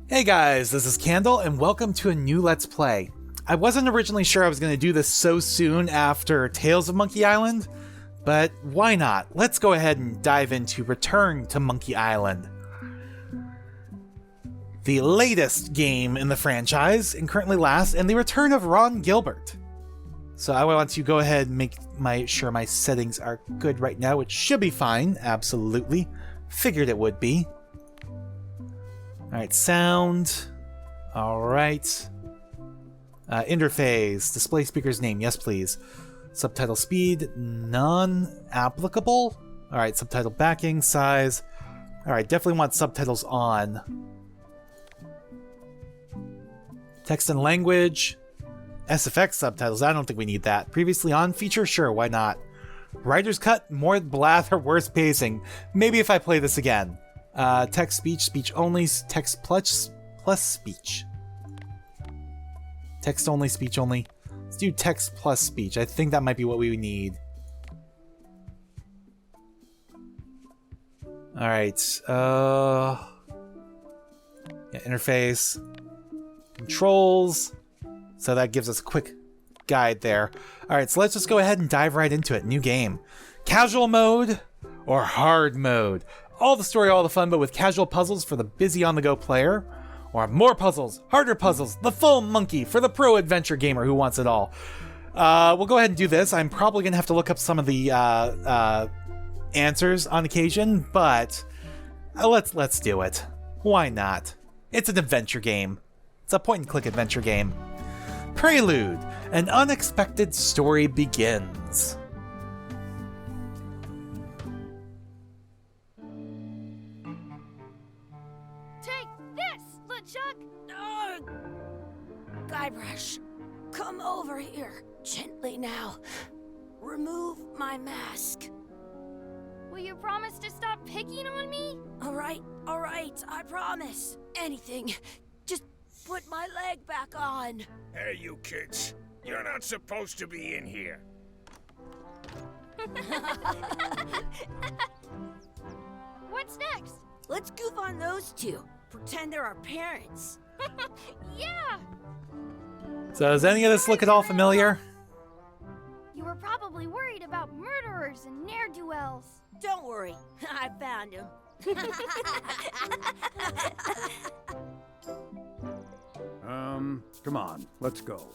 Hey guys, this is Candle, and welcome to a new Let's Play. I wasn't originally sure I was going to do this so soon after Tales of Monkey Island, but why not? Let's go ahead and dive into Return to Monkey Island. The latest game in the franchise, and currently last, and the return of Ron Gilbert. So I want to go ahead and make sure my settings are good right now, which should be fine, absolutely. Figured it would be. Alright, sound. Alright. Interface. Display speaker's name. Yes, please. Subtitle speed. Non-applicable. Alright, subtitle backing. Size. Alright, definitely want subtitles on. Text and language. SFX subtitles. I don't think we need that. Previously on feature? Sure, why not? Writer's cut. More blather, worse pacing. Maybe if I play this again. Text, speech, speech only, text plus speech. Text only, speech only. Let's do text plus speech. I think that might be what we need. Alright, yeah, interface. Controls. So that gives us a quick guide there. Alright, so let's just go ahead and dive right into it. New game. Casual mode or hard mode? All the story, all the fun, but with casual puzzles for the busy on-the-go player. Or more puzzles, harder puzzles, the full monkey for the pro adventure gamer who wants it all. We'll go ahead and do this. I'm probably going to have to look up some of the answers on occasion, but let's do it. Why not? It's an adventure game. It's a point-and-click adventure game. Prelude, an unexpected story begins. Boybrush, come over here. Gently now. Remove my mask. Will you promise to stop picking on me? Alright, I promise. Anything. Just put my leg back on. Hey, you kids. You're not supposed to be in here. What's next? Let's goof on those two. Pretend they're our parents. Yeah! So does any of this look at all familiar? You were probably worried about murderers and ne'er-do-wells. Don't worry, I found him. Come on, let's go.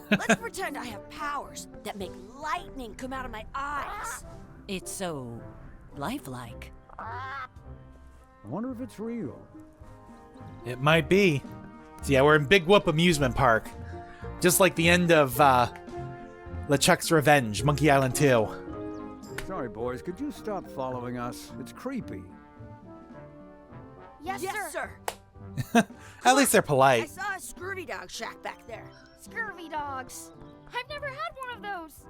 Let's pretend I have powers that make lightning come out of my eyes. It's so lifelike. I wonder if it's real. It might be. So yeah, we're in Big Whoop Amusement Park. Just like the end of LeChuck's Revenge, Monkey Island 2. Sorry, boys, could you stop following us? It's creepy. Yes, sir. At least they're I polite. saw a Scurvydog shack back there. Scurvydogs. I've never had one of those.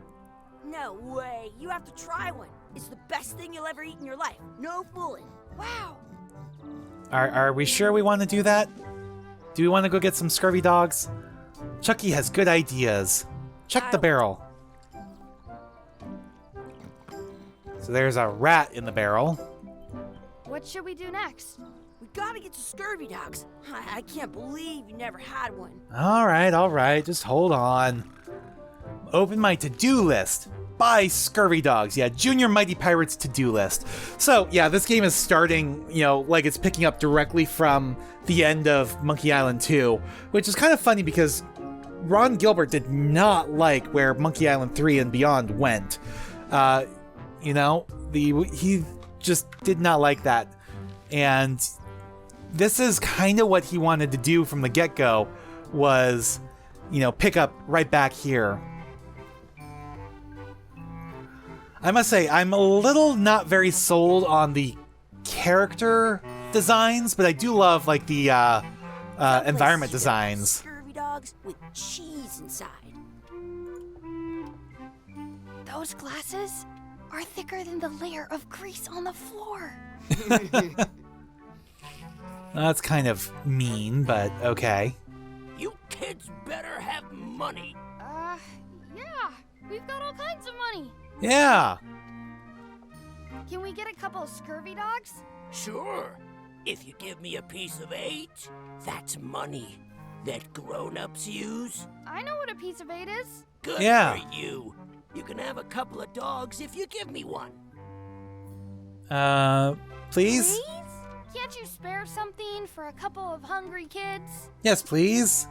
No way, you have to try one. It's the best thing you'll ever eat in your life. No fooling. Wow. Are we sure we want to do that? Do we want to go get some Scurvydogs? Chuckie has good ideas. Check the barrel. So there's a rat in the barrel. What should we do next? We gotta get to Scurvydogs. I can't believe you never had one. All right. Just hold on. Open my to-do list. Buy Scurvydogs. Yeah, Junior Mighty Pirates to-do list. So, yeah, this game is starting, like it's picking up directly from the end of Monkey Island 2, which is kind of funny because Ron Gilbert did not like where Monkey Island 3 and beyond went. He just did not like that. And this is kind of what he wanted to do from the get-go was, pick up right back here. I must say, I'm a little not very sold on the character designs, but I do love, like, the environment designs. Scurvydogs with cheese inside. Those glasses are thicker than the layer of grease on the floor. That's kind of mean, but okay. You kids better have money. Yeah. We've got all kinds of money. Yeah. Can we get a couple Scurvydogs? Sure. If you give me a piece of 8, that's money that grown-ups use. I know what a piece of 8 is. Good Yeah. for you. You can have a couple of dogs if you give me one. Please? Please? Can't you spare something for a couple of hungry kids? Yes, please.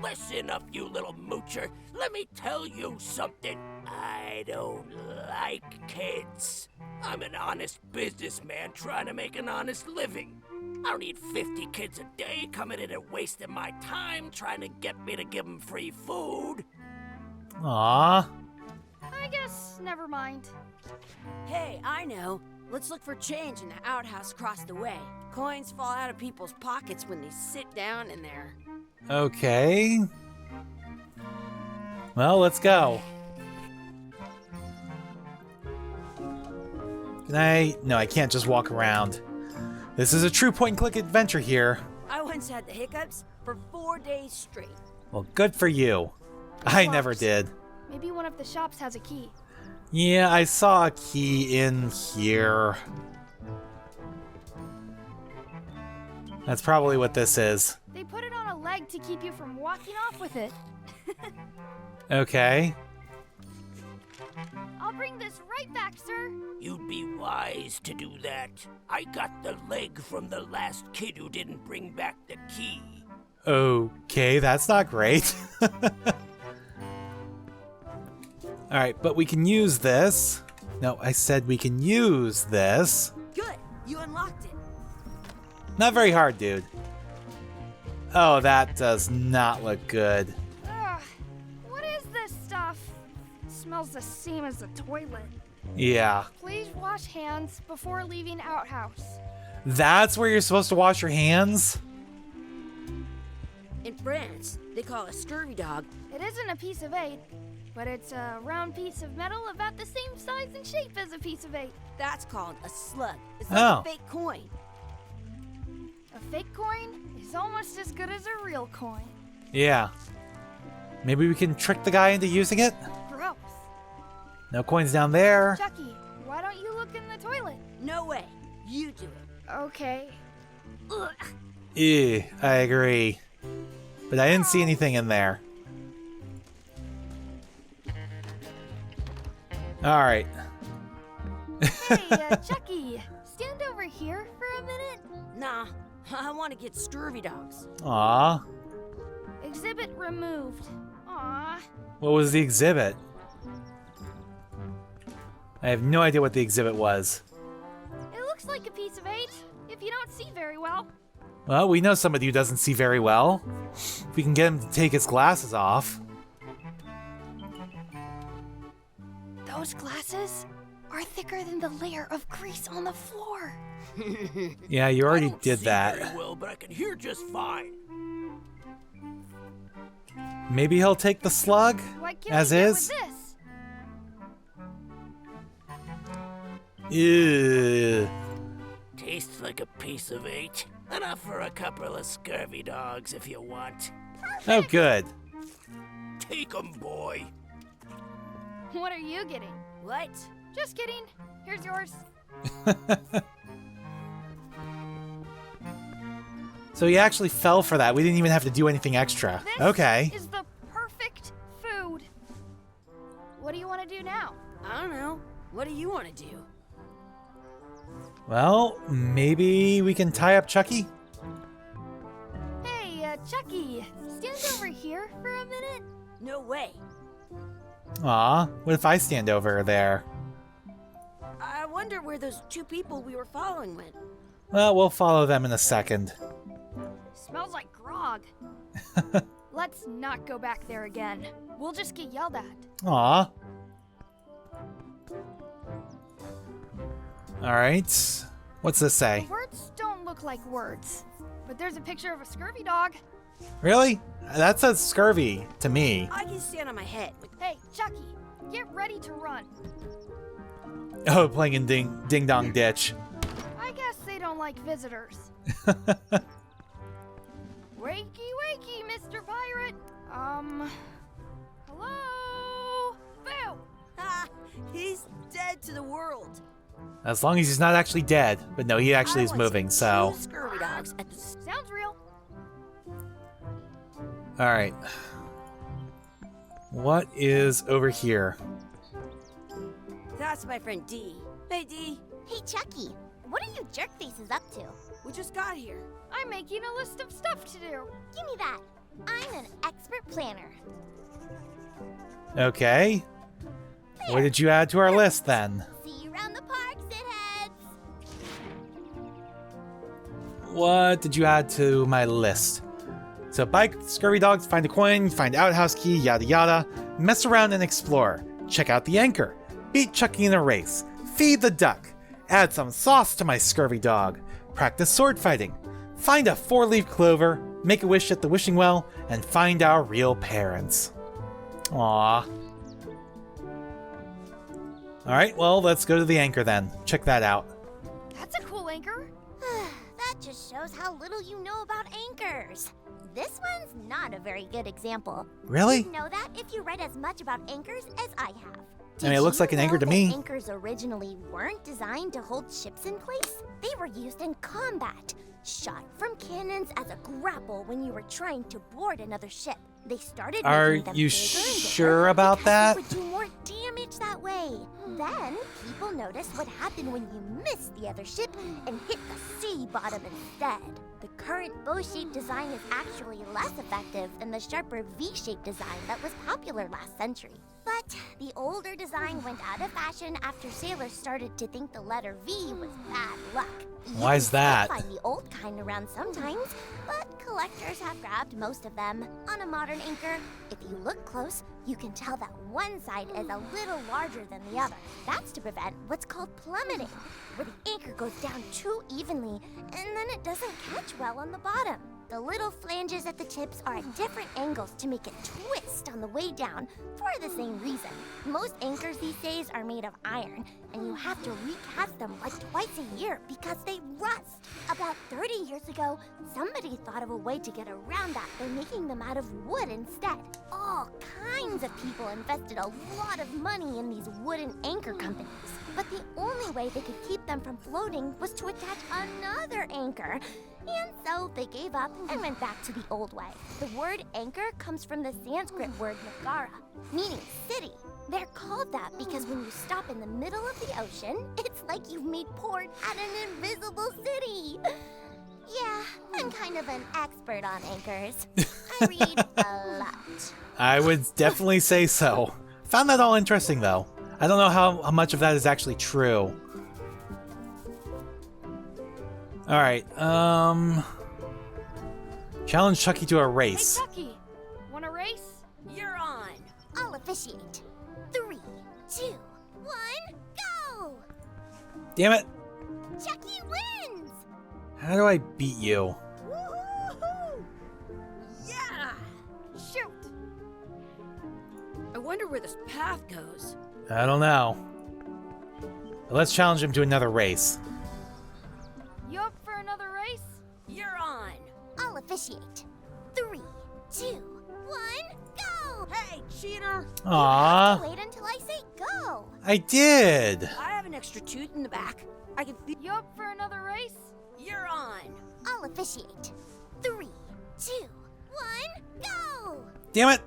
Listen up, you little moocher. Let me tell you something. I don't like kids. I'm an honest businessman trying to make an honest living. I don't need 50 kids a day coming in and wasting my time trying to get me to give them free food. Aw. I guess never mind. Hey, I know. Let's look for change in the outhouse across the way. Coins fall out of people's pockets when they sit down in there. Okay. Well, let's go. Can I? No, I can't just walk around. This is a true point-and-click adventure here. I once had the hiccups for 4 days straight. Well, good for you. I never Shops. did. Maybe one of the shops has a key. Yeah, I saw a key in here. That's probably what this is. They put it on a leg to keep you from walking off with it. Okay. I'll bring this right back, sir. You'd be wise to do that. I got the leg from the last kid who didn't bring back the key. Okay, that's not great. Alright, but we can use this. No, I said we can use this. Good, you unlocked it. Not very hard, dude. Oh, that does not look good. Ugh, what is this stuff? It smells the same as the toilet. Yeah. Please wash hands before leaving outhouse. That's where you're supposed to wash your hands? In France, they call a Scurvydog. It isn't a piece of 8, but it's a round piece of metal about the same size and shape as a piece of 8. That's called a slug. It's like Oh. a fake coin. A fake coin is almost as good as a real coin. Yeah. Maybe we can trick the guy into using it? Gross. No coins down there. Chuckie, why don't you look in the toilet? No way. You do it. Okay. Ugh. Ew, I agree. But I didn't see anything in there. Alright. Hey, Chuckie, stand over here for a minute. Nah, I want to get Scurvydogs. Aw. Exhibit removed. Aw. What was the exhibit? I have no idea what the exhibit was. It looks like a piece of 8, if you don't see very well. Well, we know somebody who doesn't see very well. If we can get him to take his glasses off. Those glasses are thicker than the layer of grease on the floor. Yeah, you I already don't did see that. very well, but I can hear just fine. Maybe he'll take the slug What can as we do is? with this? Ew. Tastes like a piece of 8. Enough for a couple of scurvy dogs if you want. Oh, good. Take 'em, boy. What are you getting? What? Just kidding. Here's yours. So he actually fell for that. We didn't even have to do anything extra. This Okay. is the perfect food. What do you want to do now? I don't know. What do you want to do? Well, maybe we can tie up Chuckie? Hey, Chuckie, stand over here for a minute. No way. Aw, what if I stand over there? I wonder where those 2 people we were following went. Well, we'll follow them in a second. Smells like grog. Let's not go back there again. We'll just get yelled at. Aw. Alright. What's this say? Words don't look like words, but there's a picture of a scurvy dog. Really? That says scurvy to me. I can stand on my head. Hey, Chuckie, get ready to run. Oh, playing in Ding Dong Ditch. I guess they don't like visitors. Wakey, wakey, Mr. Pirate. Hello? Boo! Ha! He's dead to the world. As long as he's not actually dead. But no, he actually is moving, so... Scurvydogs at the Sounds real. Alright. What is over here? That's my friend D. Hey, D. Hey, Chuckie, what are you jerk faces up to? We just got here. I'm making a list of stuff to do. Give me that. I'm an expert planner. Okay. What did you add to our list then? See you around the park, shitheads. What did you add to my list? So bike, scurvy dogs, find a coin, find outhouse key, yada yada. Mess around and explore. Check out the anchor. Beat Chuckie in a race. Feed the duck. Add some sauce to my scurvy dog. Practice sword fighting. Find a 4-leaf clover. Make a wish at the wishing well. And find our real parents. Aww. Alright, well, let's go to the anchor then. Check that out. That's a cool anchor. That just shows how little you know about anchors. This one's not a very good example. Really? You know that if you read as much about anchors as I have. I mean, it looks like an anchor to me. Anchors originally weren't designed to hold ships in place. They were used in combat, shot from cannons as a grapple when you were trying to board another ship. They started Are making them you bigger and bigger sure about because that? They would do more damage that way. Then people noticed what happened when you missed the other ship and hit the sea bottom instead. The current bow-shaped design is actually less effective than the sharper V-shaped design that was popular last century. But the older design went out of fashion after sailors started to think the letter V was bad luck. Why is that? You can still find the old kind around sometimes, but collectors have grabbed most of them. On a modern anchor, if you look close, you can tell that one side is a little larger than the other. That's to prevent what's called plummeting, where the anchor goes down too evenly and then it doesn't catch well on the bottom. The little flanges at the tips are at different angles to make it twist on the way down for the same reason. Most anchors these days are made of iron, and you have to recast them like twice a year because they rust. About 30 years ago, somebody thought of a way to get around that by making them out of wood instead. All kinds of people invested a lot of money in these wooden anchor companies. But the only way they could keep them from floating was to attach another anchor. And so they gave up and went back to the old way. The word anchor comes from the Sanskrit word nagara, meaning city. They're called that because when you stop in the middle of the ocean, it's like you've made port at an invisible city. Yeah, I'm kind of an expert on anchors. I read a lot. I would definitely say so. Found that all interesting, though. I don't know how much of that is actually true. Alright, challenge Chuckie to a race. Hey, Chuckie, want a race? You're on. I'll officiate. 3, 2, 1, go! Damn it! Chuckie wins! How do I beat you? Woohoo! Yeah! Shoot! I wonder where this path goes. I don't know. But let's challenge him to another race. You up for another race? You're on. I'll officiate. 3, 2, 1, go! Hey, cheater! Aww, Wait until I say go. I did! I have an extra tooth in the back. I can feel. You up for another race? You're on. I'll officiate. 3, 2, 1, go! Damn it!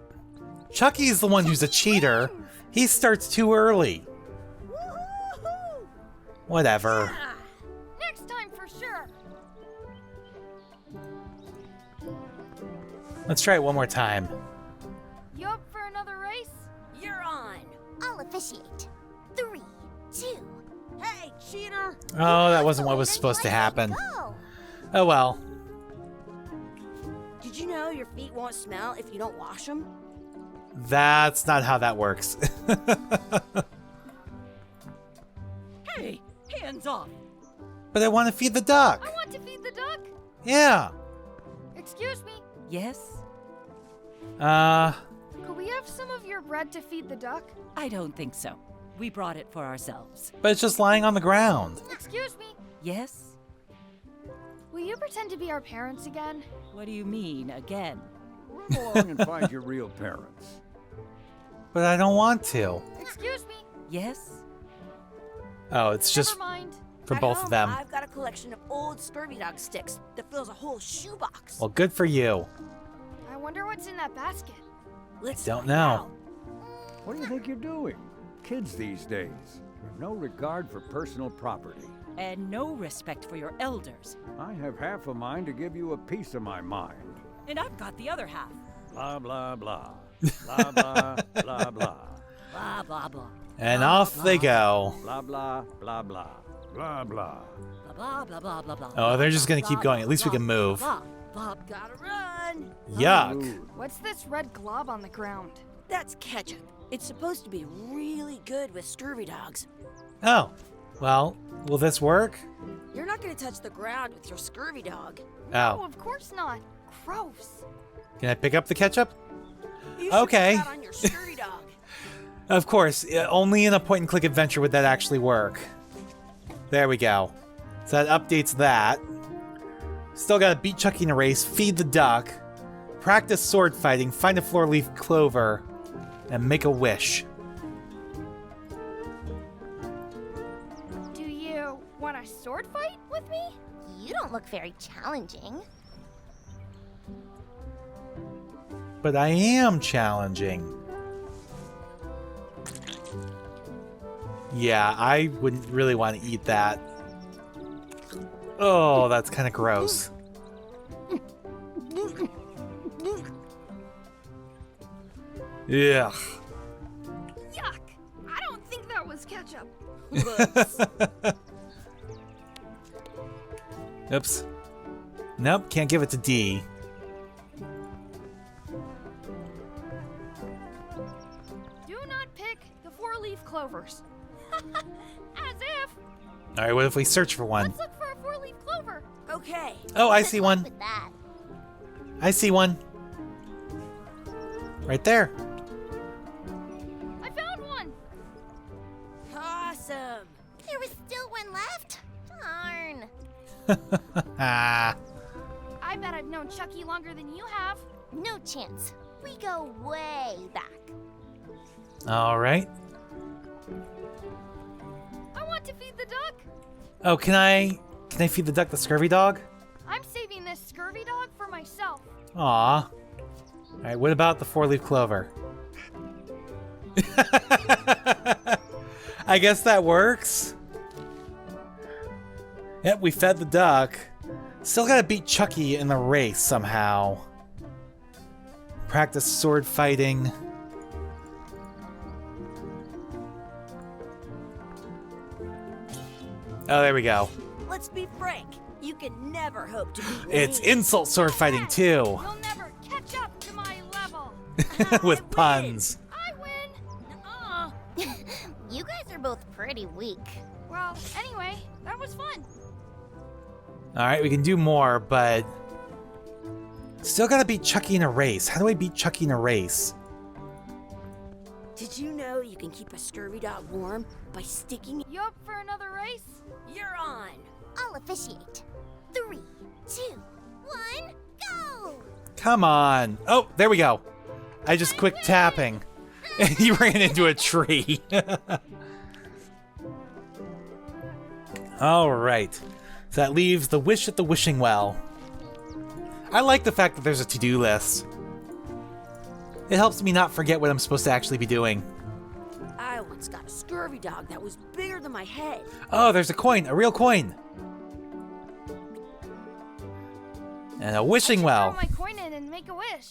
Chuckie's the one who's a cheater. He starts too early. Woohoo! Whatever. Ah, Next time for sure. Let's try it one more time. You up for another race? you're on. I'll officiate. 3, 2. Hey, cheater! Oh, that wasn't what Wait was until supposed to I say happen. go. Oh well. Did you know your feet won't smell if you don't wash them? That's not how that works. Hey, hands off. But I want to feed the duck. I want to feed the duck. Yeah. Excuse me. Yes? Could we have some of your bread to feed the duck? I don't think so. We brought it for ourselves. But it's just lying on the ground. Excuse me. Yes? Will you pretend to be our parents again? What do you mean, again? Run along and find your real parents. But I don't want to. Excuse me. Yes? Oh, it's just Never mind. for At both home, of them. I've got a collection of old Scurvydog sticks that fills a whole shoebox. Well, good for you. I wonder what's in that basket. Let's don't find know. out. What do you think you're doing? Kids these days have no regard for personal property. And no respect for your elders. I have half a mind to give you a piece of my mind. And I've got the other half. Blah, blah, blah. Blah, blah, blah, blah. Blah, blah, blah. And off they go. Blah, blah, blah, blah. Blah, blah. Blah, blah, blah, blah, blah. Oh, they're just gonna keep going. At least we can move. Blah, blah, blah. Gotta run. Yuck. Rude. What's this red glob on the ground? That's ketchup. It's supposed to be really good with Scurvydogs. Oh, well, will this work? You're not gonna touch the ground with your Scurvydog. Oh, Oh, of course not. Gross. can I pick up the ketchup? You should Okay. put that on your Scurvydog. Of course, only in a point-and-click adventure would that actually work. There we go. So that updates that. Still gotta beat Chuckie in a race, feed the duck, practice sword fighting, find a four-leaf clover, and make a wish. Do you want a sword fight with me? You don't look very challenging. But I am challenging. Yeah, I wouldn't really want to eat that. Oh, that's kind of gross. Yeah. Yuck! I don't think that was ketchup. Oops. Nope, can't give it to D. Do not pick the four-leaf clovers. As if. All right, what if we search for one? Let's look for a four-leaf clover. Okay. Oh, I see one. With that. I see one. Right there. I found one. Awesome. There was still one left? Darn. Ah. I bet I've known Chuckie longer than you have. No chance. We go way back. All right. I want to feed the duck. Oh, can I feed the duck the scurvy dog? I'm saving this scurvy dog for myself. Aw. All right, what about the four-leaf clover? I guess that works. Yep, we fed the duck. Still gotta beat Chuckie in the race somehow. Practice sword fighting. Oh, there we go. Let's be frank. You can never hope to beat It's me. insult sword fighting too, You'll never catch up to my level. with I win. puns. I win. Nuh-uh. You guys are both pretty weak. Well, anyway, that was fun. All right, we can do more, but still gotta beat Chuckie in a race. How do I beat Chuckie in a race? Did you know you can keep a scurvy dog warm by sticking? You up for another race? You're on. I'll officiate. 3, 2, 1, go! Come on. Oh, there we go. I just quick tapping. And he ran into a tree. All right. So that leaves the wish at the wishing well. I like the fact that there's a to-do list. It helps me not forget what I'm supposed to actually be doing. I once got a scurvy dog that was bigger than my head. Oh, there's a coin, a real coin. And a wishing Throw well. my coin in and make a wish.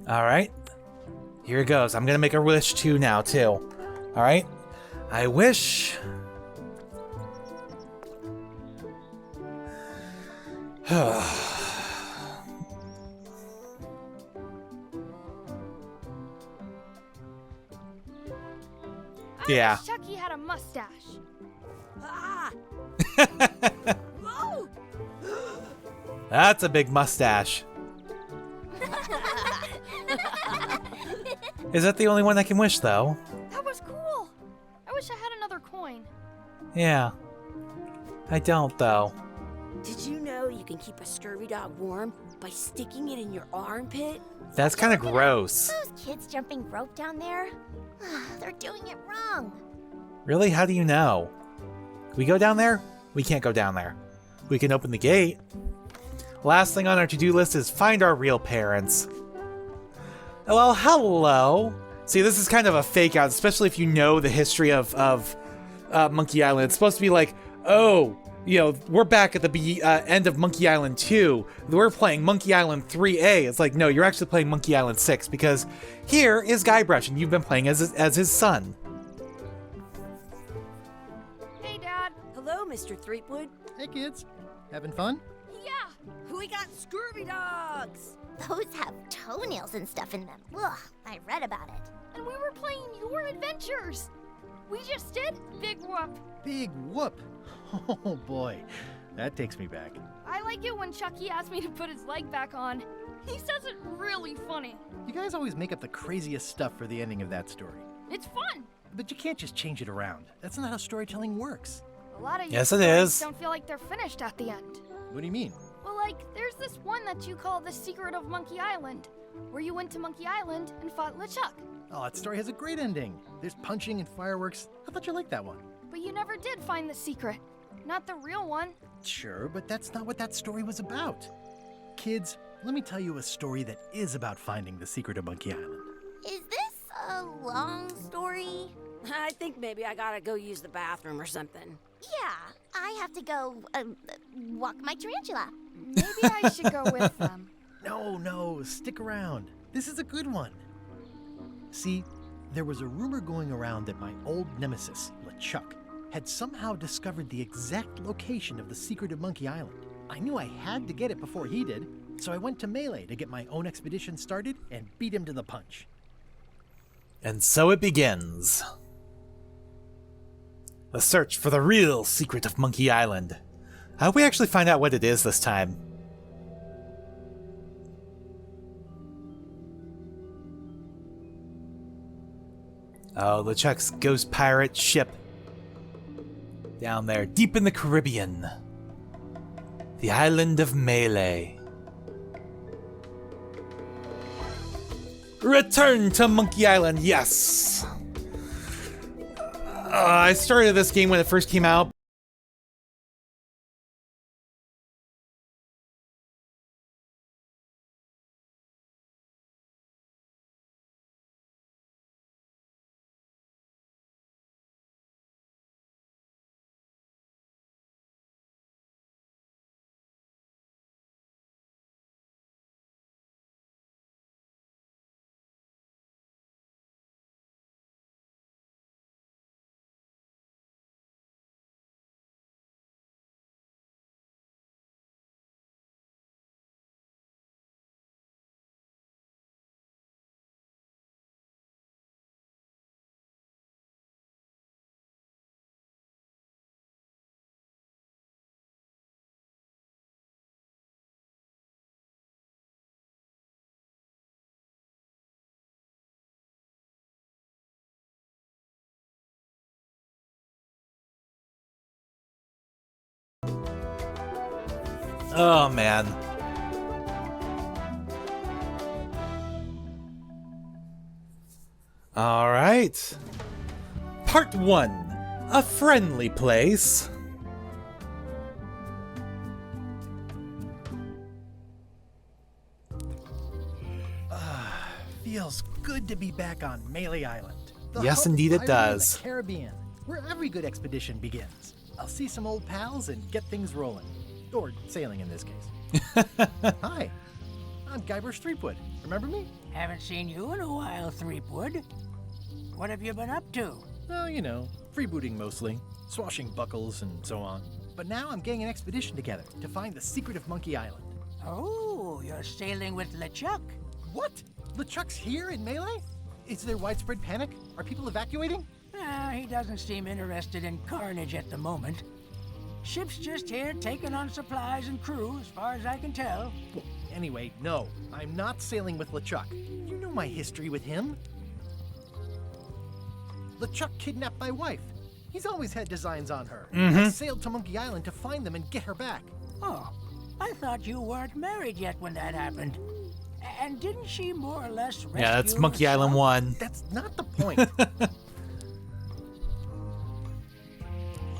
All right. Here it goes. I'm going to make a wish too now, too. All right. I wish... Yeah. I wish Chuckie had a mustache. Ah! Whoa! That's a big mustache. Is that the only one I can wish, though? That was cool. I wish I had another coin. Yeah. I don't, though. Did you know you can keep a scurvy dog warm by sticking it in your armpit? That's kind of gross. Those kids jumping rope down there, they're doing it wrong. Really? How do you know? Can we go down there? We can't go down there. We can open the gate. Last thing on our to-do list is find our real parents. Well, hello. See, this is kind of a fake out, especially if you know the history of Monkey Island. It's supposed to be like, oh, you know, we're back at the end of Monkey Island 2. We're playing Monkey Island 3A. It's like, no, you're actually playing Monkey Island 6 because here is Guybrush and you've been playing as his son. Hey, Dad. Hello, Mr. Threepwood. Hey kids, having fun? Yeah. We got Scurvydogs. Those have toenails and stuff in them. Ugh, I read about it. And we were playing your adventures. We just did Big Whoop. Big whoop. Oh boy, that takes me back. I like it when Chuckie asks me to put his leg back on. He says it really funny. You guys always make up the craziest stuff for the ending of that story. It's fun. But you can't just change it around. That's not how storytelling works. A lot of Yes, your it stories is. don't feel like they're finished at the end. What do you mean? Well, like, there's this one that you call The Secret of Monkey Island, where you went to Monkey Island and fought LeChuck. Oh, that story has a great ending. There's punching and fireworks. I thought you liked that one. But you never did find the secret. Not the real one. Sure, but that's not what that story was about. Kids, let me tell you a story that is about finding the secret of Monkey Island. Is this a long story? I think maybe I gotta go use the bathroom or something. Yeah, I have to go walk my tarantula. Maybe I should go with them. No, stick around. This is a good one. See, there was a rumor going around that my old nemesis, LeChuck, had somehow discovered the exact location of the secret of Monkey Island. I knew I had to get it before he did, so I went to Melee to get my own expedition started and beat him to the punch. And so it begins. The search for the real secret of Monkey Island. I hope we actually find out what it is this time. Oh, LeChuck's ghost pirate ship. Down there, deep in the Caribbean. The island of Melee. Return to Monkey Island, yes! I started this game when it first came out. Oh, man. All right. Part 1. A friendly place. Feels good to be back on Melee Island. The Yes, home indeed it island of does. the Caribbean, where every good expedition begins. I'll see some old pals and get things rolling. Or sailing in this case. Hi, I'm Guybrush Threepwood. Remember me? Haven't seen you in a while, Threepwood. What have you been up to? Well, you know, freebooting mostly, swashing buckles and so on. But now I'm getting an expedition together to find the secret of Monkey Island. Oh, you're sailing with LeChuck. What? LeChuck's here in Melee? Is there widespread panic? Are people evacuating? He doesn't seem interested in carnage at the moment. Ship's just here taking on supplies and crew, as far as I can tell. Well, anyway, no, I'm not sailing with LeChuck. You know my history with him. LeChuck kidnapped my wife. He's always had designs on her. I sailed to Monkey Island to find them and get her back. Oh, I thought you weren't married yet when that happened. And didn't she more or less rescue Yeah, that's Monkey Island herself? 1. That's not the point.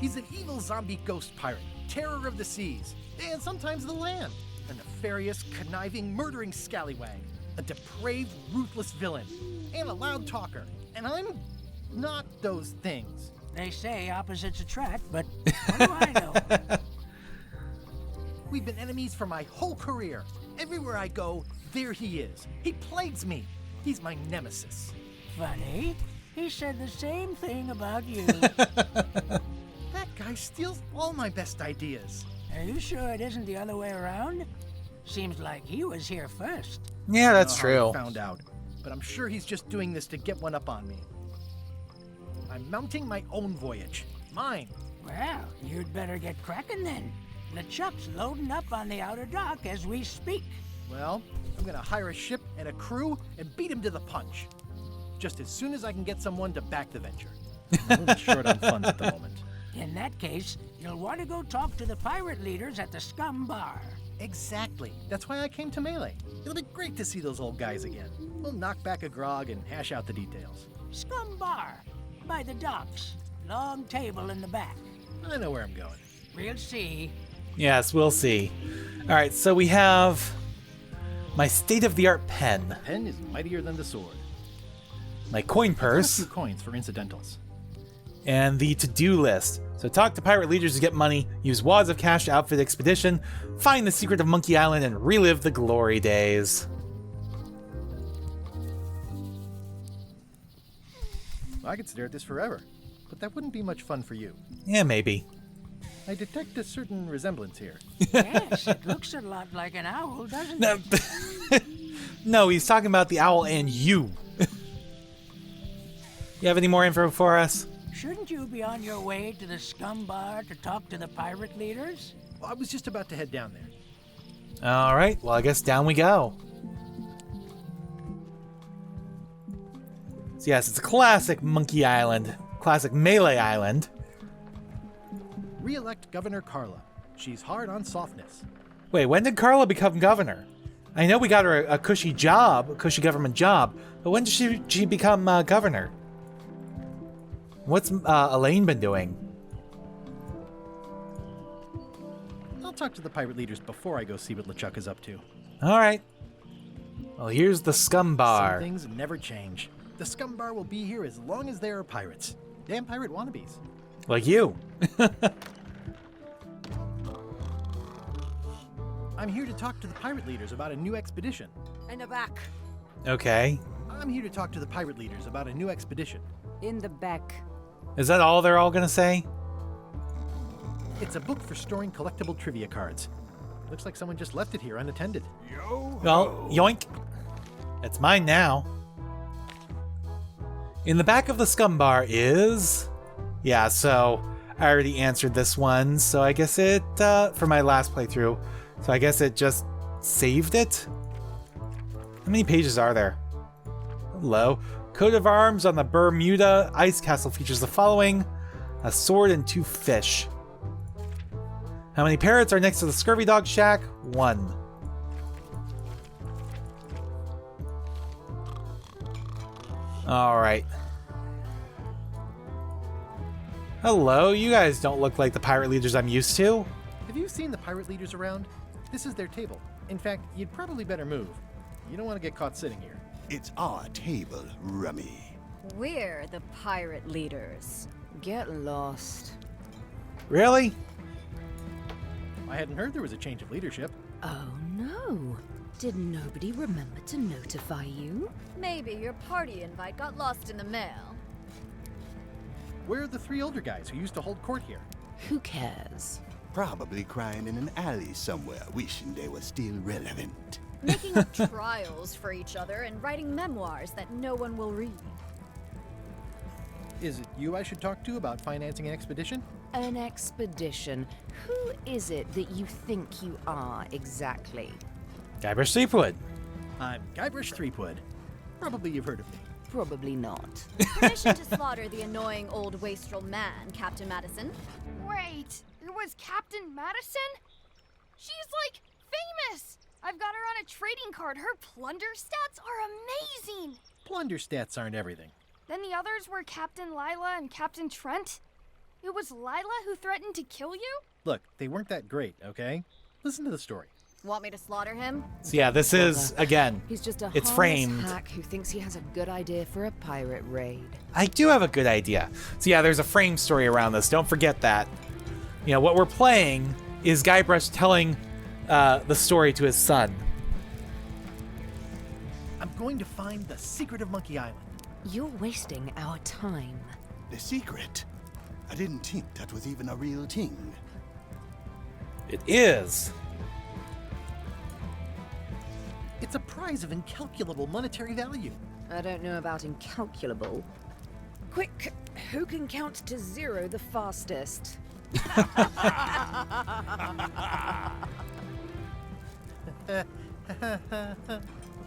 He's an evil zombie ghost pirate, terror of the seas, and sometimes the land. A nefarious, conniving, murdering scallywag. A depraved, ruthless villain. And a loud talker. And I'm not those things. They say opposites attract, but what do I know? We've been enemies for my whole career. Everywhere I go, there he is. He plagues me. He's my nemesis. Funny. He said the same thing about you. That guy steals all my best ideas. Are you sure it isn't the other way around? Seems like he was here first. Yeah, that's I don't know how true. he found out, but I'm sure he's just doing this to get one up on me. I'm mounting my own voyage. Mine. Well, you'd better get cracking then. LeChuck's loading up on the outer dock as we speak. Well, I'm gonna hire a ship and a crew and beat him to the punch. Just as soon as I can get someone to back the venture. I'm a little short on funds at the moment. In that case, you'll want to go talk to the pirate leaders at the Scum Bar. Exactly. That's why I came to Melee. It'll be great to see those old guys again. We'll knock back a grog and hash out the details. Scum Bar, by the docks. Long table in the back. I know where I'm going. We'll see. Yes, we'll see. All right, so we have my state-of-the-art pen, Pen is mightier than the sword. my coin A purse, few coins for incidentals. and the to-do list. So talk to pirate leaders to get money, use wads of cash to outfit expedition, find the secret of Monkey Island, and relive the glory days. I could stare at this forever, but that wouldn't be much fun for you. Yeah, maybe. I detect a certain resemblance here. Yes, it looks a lot like an owl, doesn't No, it? no, he's talking about the owl and you. You have any more info for us? Shouldn't you be on your way to the Scum Bar to talk to the pirate leaders? Well, I was just about to head down there. All right, well, I guess down we go. So yes, it's a classic Monkey Island, classic Melee Island. Re-elect Governor Carla. She's hard on softness. Wait, when did Carla become governor? I know we got her a cushy job, a cushy government job, but when did she become governor? What's ELAINE been doing? I'll talk to the pirate leaders before I go see what LeChuck is up to. All right. Well, here's the Scum Bar. Some things never change. The Scum Bar will be here as long as there are pirates. Damn pirate wannabes. Like you. I'm here to talk to the pirate leaders about a new expedition. In the back. Okay. I'm here to talk to the pirate leaders about a new expedition. In the back. Is that all they're all gonna say? It's a book for storing collectible trivia cards. Looks like someone just left it here unattended. Well, yoink. It's mine now. In the back of the Scum Bar is... Yeah, so I already answered this one, so I guess it, for my last playthrough, so I guess it just saved it? How many pages are there? Hello. Coat of arms on the Bermuda Ice Castle features the following: a sword and 2 fish. How many parrots are next to the Scurvydog shack? 1. Alright. Hello, you guys don't look like the pirate leaders I'm used to. Have you seen the pirate leaders around? This is their table. In fact, you'd probably better move. You don't want to get caught sitting here. It's our table, Rummy. We're the pirate leaders. Get lost. Really? I hadn't heard there was a change of leadership. Oh no. Did nobody remember to notify you? Maybe your party invite got lost in the mail. Where are the 3 older guys who used to hold court here? Who cares? Probably crying in an alley somewhere, wishing they were still relevant. Making trials for each other and writing memoirs that no one will read. Is it you I should talk to about financing an expedition? An expedition. Who is it that you think you are exactly? Guybrush Threepwood. I'm Guybrush Threepwood. Probably you've heard of me. Probably not. Permission to slaughter the annoying old wastrel man, Captain Madison. Wait, it was Captain Madison? She's like famous! I've got her on a trading card. Her plunder stats are amazing! Plunder stats aren't everything. Then the others were Captain Lila and Captain Trent? It was Lila who threatened to kill you? Look, they weren't that great, okay? Listen to the story. Want me to slaughter him? So yeah, this is, again, He's just a it's harmless framed. hack who thinks he has a good idea for a pirate raid. I do have a good idea. So yeah, there's a frame story around this. Don't forget that. You know, what we're playing is Guybrush telling the story to his son. I'm going to find the secret of Monkey Island. You're wasting our time. The secret? I didn't think that was even a real thing. It is. It's a prize of incalculable monetary value. I don't know about incalculable. Quick, who can count to 0 the fastest?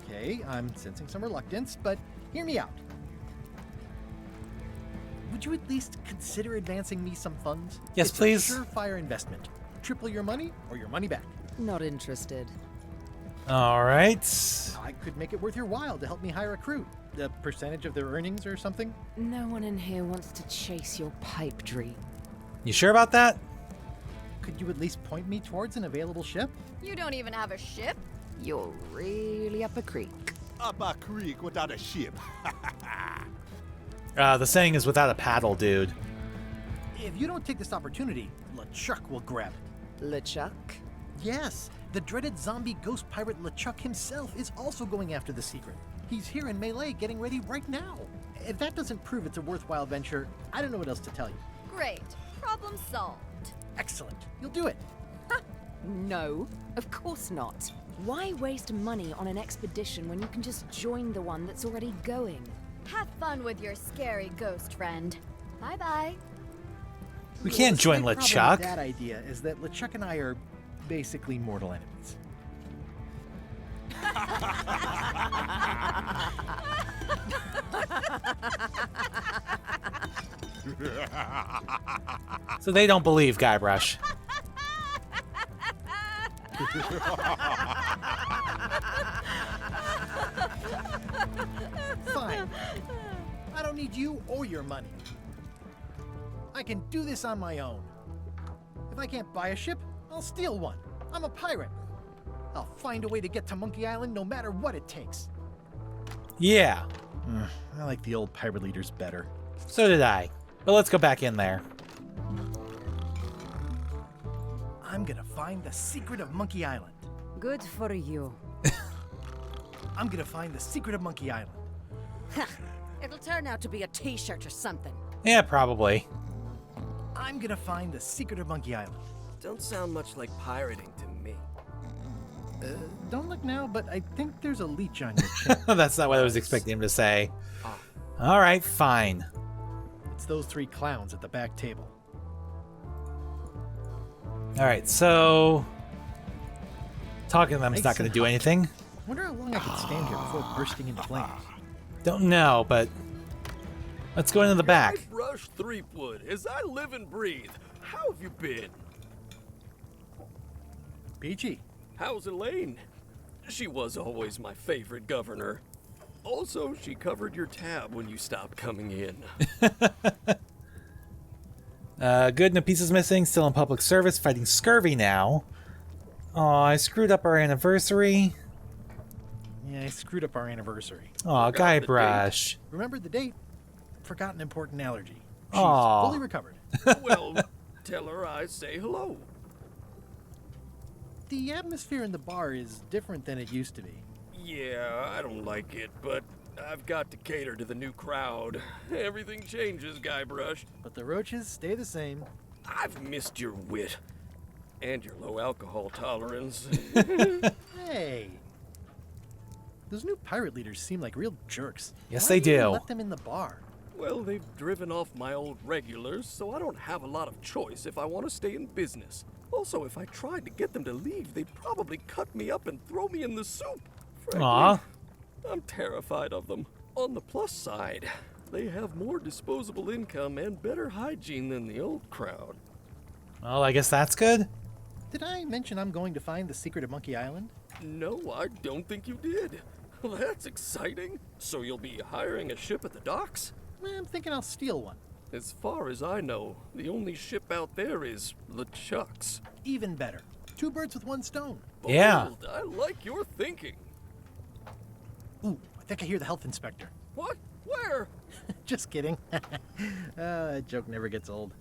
Okay, I'm sensing some reluctance, but hear me out. Would you at least consider advancing me some funds? Yes, It's please. a surefire investment. Triple your money or your money back. Not interested. All right. I could make it worth your while to help me hire a crew. A percentage of their earnings or something? No one in here wants to chase your pipe dream. You sure about that? Could you at least point me towards an available ship? You don't even have a ship? You're really up a creek. Up a creek without a ship. The saying is without a paddle, dude. If you don't take this opportunity, LeChuck will grab it. LeChuck? Yes, the dreaded zombie ghost pirate LeChuck himself is also going after the secret. He's here in Melee getting ready right now. If that doesn't prove it's a worthwhile venture, I don't know what else to tell you. Great. Problem solved. Excellent. You'll do it. No, of course not. Why waste money on an expedition when you can just join the one that's already going? Have fun with your scary ghost friend. Bye-bye. We can't join The big problem LeChuck. with that idea is that LeChuck and I are basically mortal enemies. So they don't believe Guybrush. Fine. I don't need you or your money. I can do this on my own. If I can't buy a ship, I'll steal one. I'm a pirate. I'll find a way to get to Monkey Island no matter what it takes. Yeah, I like the old pirate leaders better. so did I. But let's go back in there. I'm gonna find the secret of Monkey Island. Good for you. I'm gonna find the secret of Monkey Island. It'll turn out to be a t-shirt or something. Yeah, probably. I'm gonna find the secret of Monkey Island. Don't sound much like pirating to me. Don't look now, but I think there's a leech on your chin. That's not what I was expecting him to say. All right, fine. It's those 3 clowns at the back table. All right, so talking to them is not going to do anything. Wonder how long I can stand here before bursting into flames. Don't know, but let's go into the back. Guybrush Threepwood, as I live and breathe. How have you been? Peachy. How's ELAINE? She was always my favorite governor. Also, she covered your tab when you stopped coming in. Good, no pieces missing. Still in public service, fighting scurvy now. Aw, I screwed up our anniversary. Yeah, I screwed up our anniversary. Aw, Guybrush. Remember the date? Forgot an important allergy. She's Aw. fully recovered. Well, tell her I say hello. The atmosphere in the bar is different than it used to be. Yeah, I don't like it, but I've got to cater to the new crowd. Everything changes, Guybrush. But the roaches stay the same. I've missed your wit. And your low alcohol tolerance. Hey! Those new pirate leaders seem like real jerks. Yes, Why they do you do. let them in the bar? Well, they've driven off my old regulars, so I don't have a lot of choice if I want to stay in business. Also, if I tried to get them to leave, they'd probably cut me up and throw me in the soup. Frankly, Aw. I'm terrified of them. On the plus side, they have more disposable income and better hygiene than the old crowd. Well, I guess that's good. Did I mention I'm going to find the secret of Monkey Island? No, I don't think you did. That's exciting. So you'll be hiring a ship at the docks? I'm thinking I'll steal one. As far as I know, the only ship out there is LeChuck's. Even better. 2 birds with 1 stone. Yeah. Bold, I like your thinking. Ooh, I think I hear the health inspector. What? Where? Just kidding. That joke never gets old.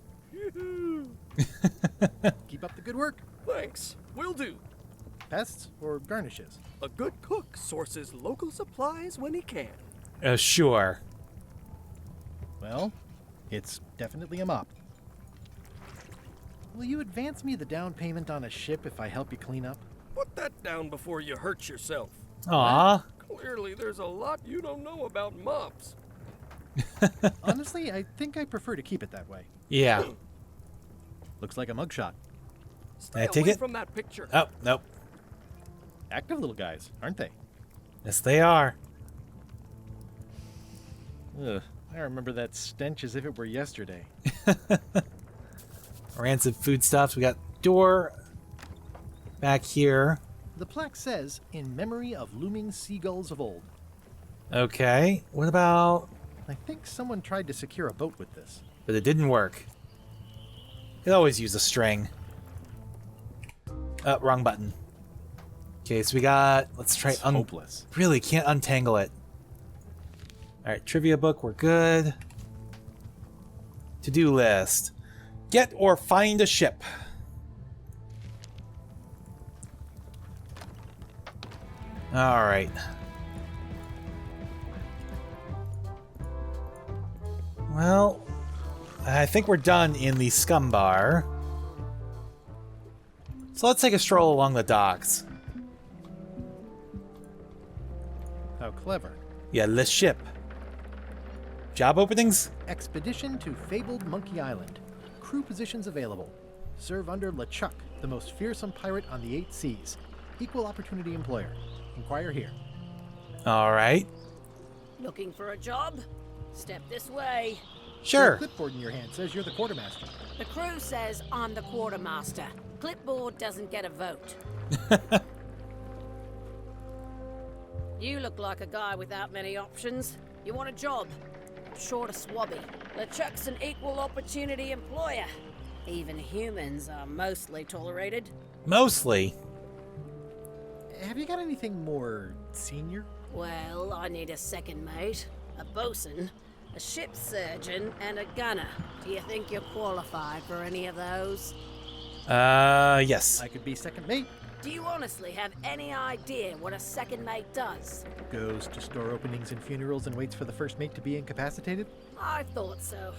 Keep up the good work. Thanks. Will do. Pests or garnishes? A good cook sources local supplies when he can. Sure. Well, it's definitely a mop. Will you advance me the down payment on a ship if I help you clean up? Put that down before you hurt yourself. Aw. Clearly, there's a lot you don't know about mops. Honestly, I think I prefer to keep it that way. Yeah. Looks like a mugshot. Can I take away it? from that picture. Oh, nope. Active little guys, aren't they? Yes, they are. Ugh, I remember that stench as if it were yesterday. Rancid foodstuffs. We got door back here. The plaque says, in memory of looming seagulls of old. Okay. What about... I think someone tried to secure a boat with this. But it didn't work. Could always use a string. Oh, wrong button. Okay, so we got... Let's try... hopeless. Really, can't untangle it. Alright, trivia book, we're good. To-do list. Get or find a ship. Alright. Well, I think we're done in the scum bar. So let's take a stroll along the docks. How clever. Yeah, the ship. Job openings? Expedition to fabled Monkey Island. Crew positions available. Serve under LeChuck, the most fearsome pirate on the 8 seas. Equal opportunity employer. Inquire here. Alright. Looking for a job? Step this way. Sure. The clipboard in your hand says you're the quartermaster. The crew says I'm the quartermaster. Clipboard doesn't get a vote. You look like a guy without many options. You want a job? Short of swabby. LeChuck's an equal opportunity employer. Even humans are mostly tolerated. Mostly. Have you got anything more senior? Well, I need a second mate, a bosun, a ship surgeon, and a gunner. Do you think you're qualified for any of those? Yes. I could be second mate. Do you honestly have any idea what a second mate does? Goes to store openings and funerals and waits for the first mate to be incapacitated? I thought so.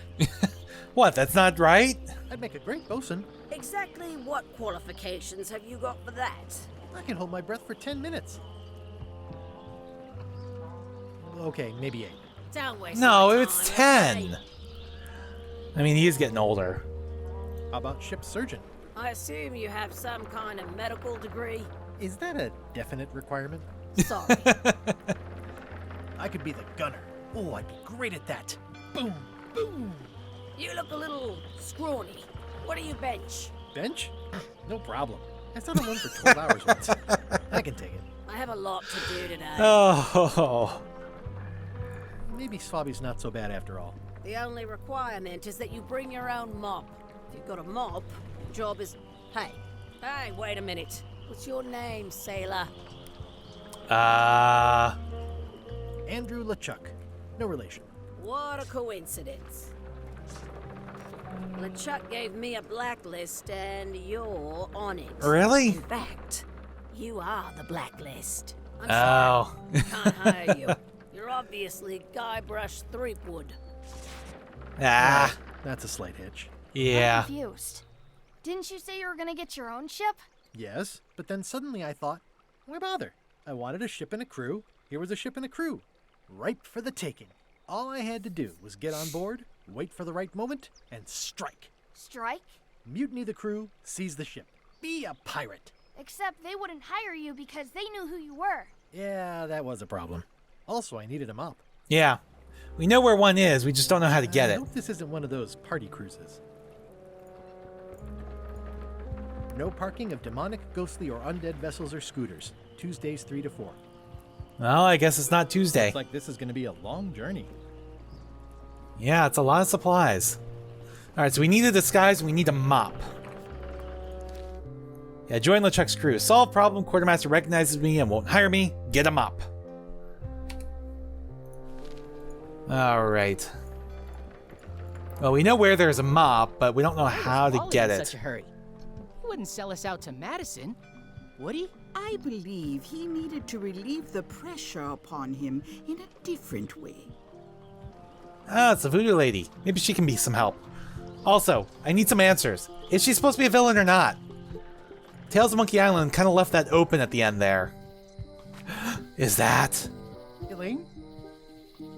What, that's not right? I'd make a great bosun. Exactly what qualifications have you got for that? I can hold my breath for 10 minutes. Okay, maybe 8. Don't waste No, my time, it's 10. okay? I mean, he's getting older. How about ship surgeon? I assume you have some kind of medical degree? Is that a definite requirement? Sorry. I could be the gunner. Oh, I'd be great at that. Boom, boom. You look a little scrawny. What do you bench? Bench? No problem. I sat on one for 12 hours once. I can take it. I have a lot to do today. Oh. Maybe Swabby's not so bad after all. The only requirement is that you bring your own mop. If you've got a mop, your job is... Hey, wait a minute. What's your name, sailor? Andrew LeChuck. No relation. What a coincidence. LeChuck gave me a blacklist and you're on it. Really? In fact, you are the blacklist. I'm Oh. sorry. Can't hire you. You're obviously Guybrush Threepwood. Ah. That's a slight hitch. Yeah. I'm confused. Didn't you say you were gonna get your own ship? Yes, but then suddenly I thought, why bother? I wanted a ship and a crew. Here was a ship and a crew. Ripe for the taking. All I had to do was get on board, wait for the right moment, and strike. Strike? Mutiny the crew, seize the ship. Be a pirate. Except they wouldn't hire you because they knew who you were. Yeah, that was a problem. Also, I needed a mop. Yeah. We know where one is, we just don't know how to get I it. hope this isn't one of those party cruises. No parking of demonic, ghostly, or undead vessels or scooters. Tuesdays 3 to 4. Well, I guess it's not Tuesday. Looks like this is going to be a long journey. Yeah, it's a lot of supplies. Alright, so we need a disguise, we need a mop. Yeah, join LeChuck's crew. Solve problem, quartermaster recognizes me and won't hire me. Get a mop. Alright. Well, we know where there's a mop, but we don't know how to get in it. Such a hurry. He wouldn't sell us out to Madison, would he? I believe he needed to relieve the pressure upon him in a different way. Ah, it's the voodoo lady. Maybe she can be some help. Also, I need some answers. Is she supposed to be a villain or not? Tales of Monkey Island kind of left that open at the end there. Is that? ELAINE?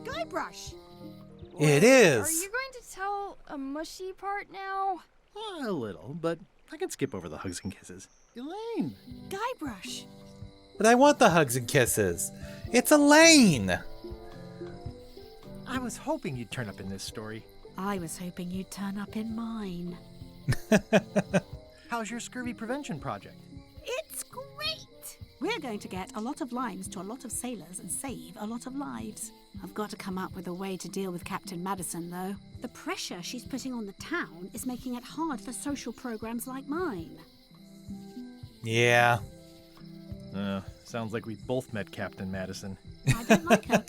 Guybrush! It is! Are you going to tell a mushy part now? A little, but I can skip over the hugs and kisses. ELAINE! Guybrush! But I want the hugs and kisses. It's ELAINE! I was hoping you'd turn up in this story. I was hoping you'd turn up in mine. How's your scurvy prevention project? It's great! We're going to get a lot of limes to a lot of sailors and save a lot of lives. I've got to come up with a way to deal with Captain Madison, though. The pressure she's putting on the town is making it hard for social programs like mine. Yeah. Sounds like we both met Captain Madison. I don't like her.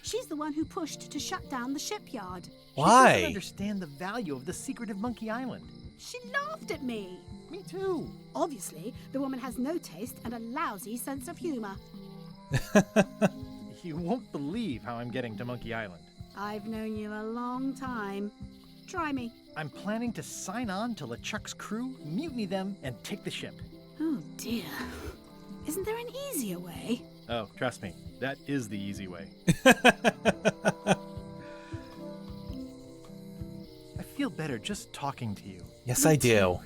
She's the one who pushed to shut down the shipyard. Why? She doesn't understand the value of the secret of Monkey Island. She laughed at me. Me too. Obviously, the woman has no taste and a lousy sense of humor. You won't believe how I'm getting to Monkey Island. I've known you a long time. Try me. I'm planning to sign on to LeChuck's crew, mutiny them, and take the ship. Oh dear. Isn't there an easier way? Oh, trust me, that is the easy way. I feel better just talking to you. Yes, I do.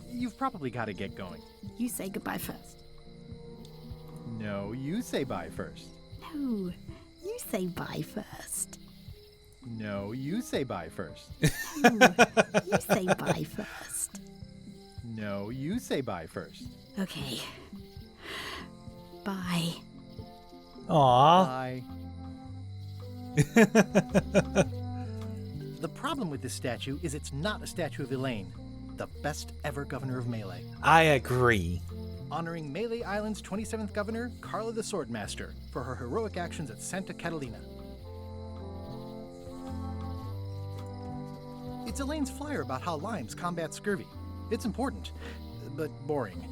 You've probably got to get going. You say goodbye first. No, you say bye first. No, you say bye first. No, you say bye first. No, you say bye first. No, you say bye first. Okay. Bye. Aww. Bye. The problem with this statue is it's not a statue of ELAINE, the best ever governor of Melee. I agree. Honoring Melee Island's 27th governor, Carla the Swordmaster, for her heroic actions at Santa Catalina. It's ELAINE's flyer about how limes combat scurvy. It's important, but boring.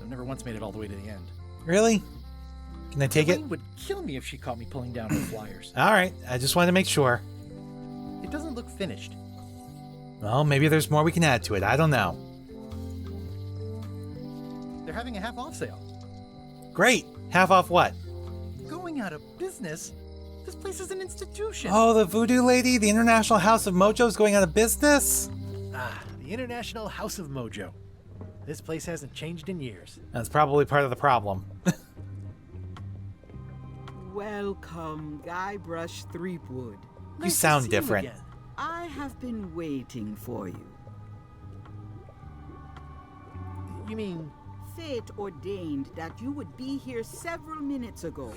I've never once made it all the way to the end. Really? Can I take ELAINE would kill me if she caught me pulling down her flyers. Alright, I just wanted to make sure. It doesn't look finished. Well, maybe there's more we can add to it. I don't know. They're having a half-off sale. Great! Half off what? Going out of business? This place is an institution. Oh, the voodoo lady? The International House of Mojo is going out of business? Ah, the International House of Mojo. This place hasn't changed in years. That's probably part of the problem. Welcome, Guybrush Threepwood. You sound different. I have been waiting for you. You mean... Fate ordained that you would be here several minutes ago.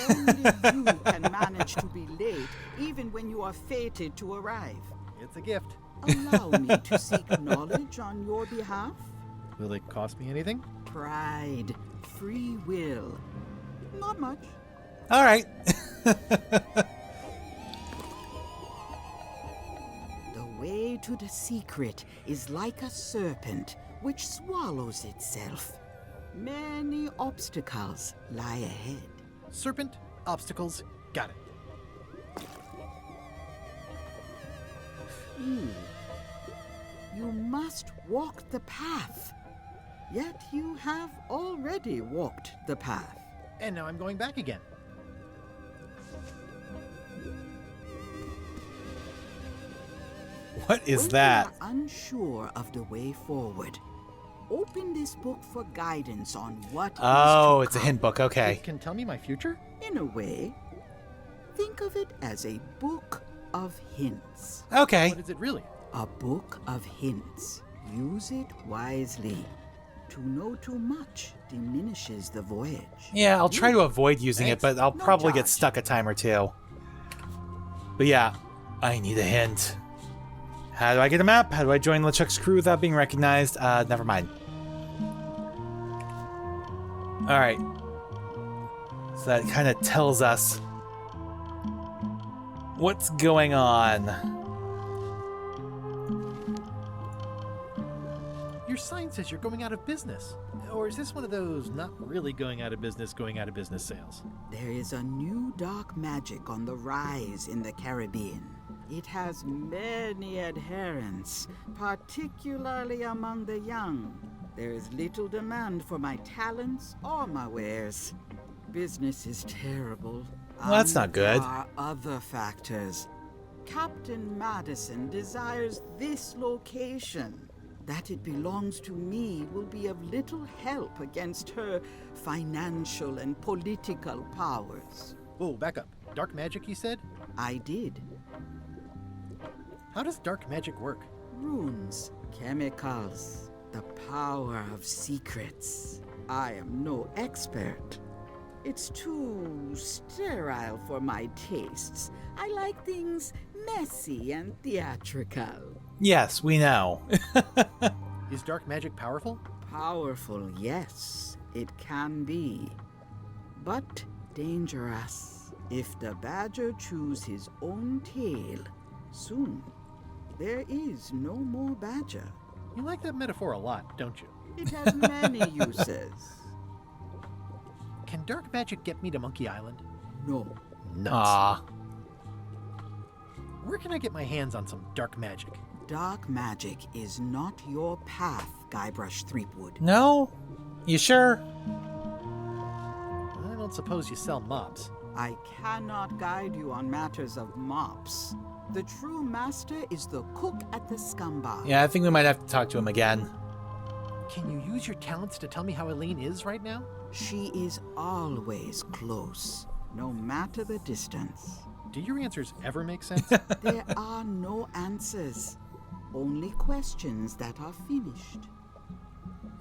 Only you can manage to be late, even when you are fated to arrive. It's a gift. Allow me to seek knowledge on your behalf. Will it cost me anything? Pride, free will. Not much. All right. The way to the secret is like a serpent which swallows itself. Many obstacles lie ahead. Serpent, obstacles, got it. You must walk the path. Yet you have already walked the path. And now I'm going back again. What is that? When you are unsure of the way forward, open this book for guidance on what is Oh, to it's a come. hint book. Okay. It can tell me my future? In a way, think of it as a book of hints. Okay. What is it really? A book of hints. Use it wisely. To know too much diminishes the voyage. Yeah, I'll try to avoid using it, but I'll No probably get charge. stuck a time or two. But yeah, I need a hint. How do I get a map? How do I join LeChuck's crew without being recognized? Never mind. Alright. So that kind of tells us what's going on. Your sign says you're going out of business. Or is this one of those not really going out of business sales? There is a new dark magic on the rise in the Caribbean. It has many adherents, particularly among the young. There is little demand for my talents or my wares. Business is terrible. Well, that's not good. There are other factors. Captain Madison desires this location. That it belongs to me will be of little help against her financial and political powers. Whoa, back up. Dark magic, you said? I did. How does dark magic work? Runes, chemicals, the power of secrets. I am no expert. It's too sterile for my tastes. I like things messy and theatrical. Yes, we know. Is dark magic powerful? Powerful, yes, it can be. But dangerous. If the badger chews his own tail, soon there is no more badger. You like that metaphor a lot, don't you? It has many uses. Can dark magic get me to Monkey Island? No. Nuts. Aw. Where can I get my hands on some dark magic? Dark magic is not your path, Guybrush Threepwood. No? You sure? I don't suppose you sell mops. I cannot guide you on matters of mops. The true master is the cook at the scumbar. Yeah, I think we might have to talk to him again. Can you use your talents to tell me how ELAINE is right now? She is always close, no matter the distance. Do your answers ever make sense? There are no answers, only questions that are finished.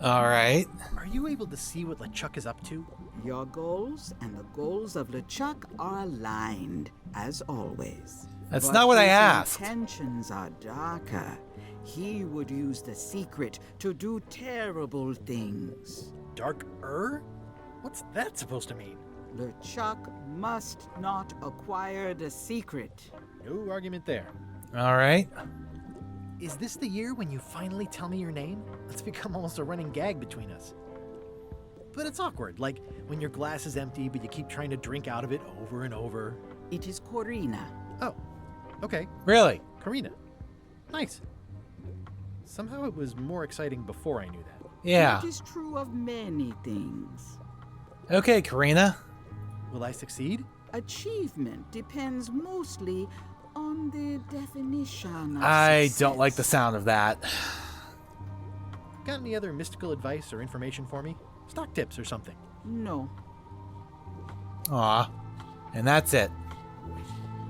Alright. Are you able to see what LeChuck is up to? Your goals and the goals of LeChuck are aligned, as always. That's But not what I his asked. intentions are darker. He would use the secret to do terrible things. Dark-er? What's that supposed to mean? LeChuck must not acquire the secret. No argument there. Alright. Is this the year when you finally tell me your name? It's become almost a running gag between us. But it's awkward, like when your glass is empty but you keep trying to drink out of it over and over. It is Corina. Oh, okay. Really? Corina. Nice. Somehow it was more exciting before I knew that. Yeah. It is true of many things. Okay, Karina. Will I succeed? Achievement depends mostly on the definition of I success. don't like the sound of that. Got any other mystical advice or information for me? Stock tips or something? No. Aw. And that's it.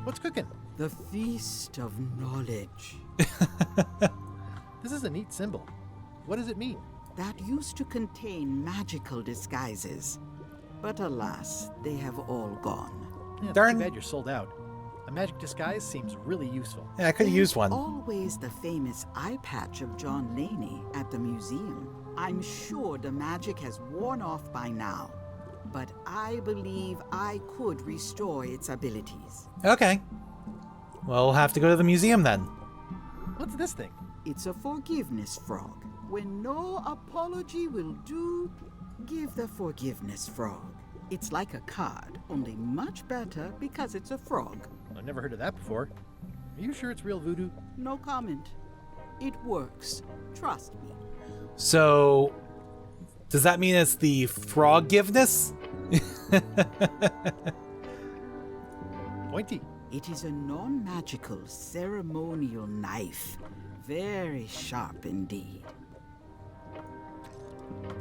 What's cooking? The Feast of Knowledge. This is a neat symbol. What does it mean? That used to contain magical disguises. But alas, they have all gone. Yeah, Darn. too bad you're sold out. A magic disguise seems really useful. Yeah, I could have used There's one. always the famous eye patch of John Laney at the museum. I'm sure the magic has worn off by now, but I believe I could restore its abilities. Okay. Well, we'll have to go to the museum then. What's this thing? It's a forgiveness frog. When no apology will do, give the forgiveness frog. It's like a card, only much better because it's a frog. I've never heard of that before. Are you sure it's real voodoo? No comment. It works. Trust me. So, does that mean it's the frog-giveness? Pointy. It is a non-magical ceremonial knife. Very sharp indeed.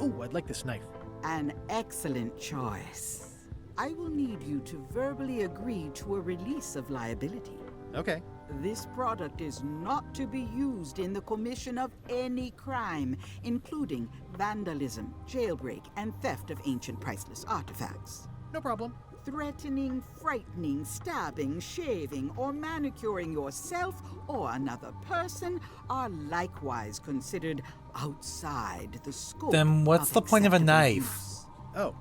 Oh, I'd like this knife. An excellent choice. I will need you to verbally agree to a release of liability. Okay. This product is not to be used in the commission of any crime, including vandalism, jailbreak, and theft of ancient priceless artifacts. No problem. threatening, frightening, stabbing, shaving, or manicuring yourself or another person are likewise considered outside the scope. Then what's the point of a acceptable knife? use. Oh,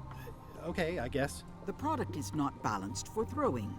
okay, I guess. The product is not balanced for throwing.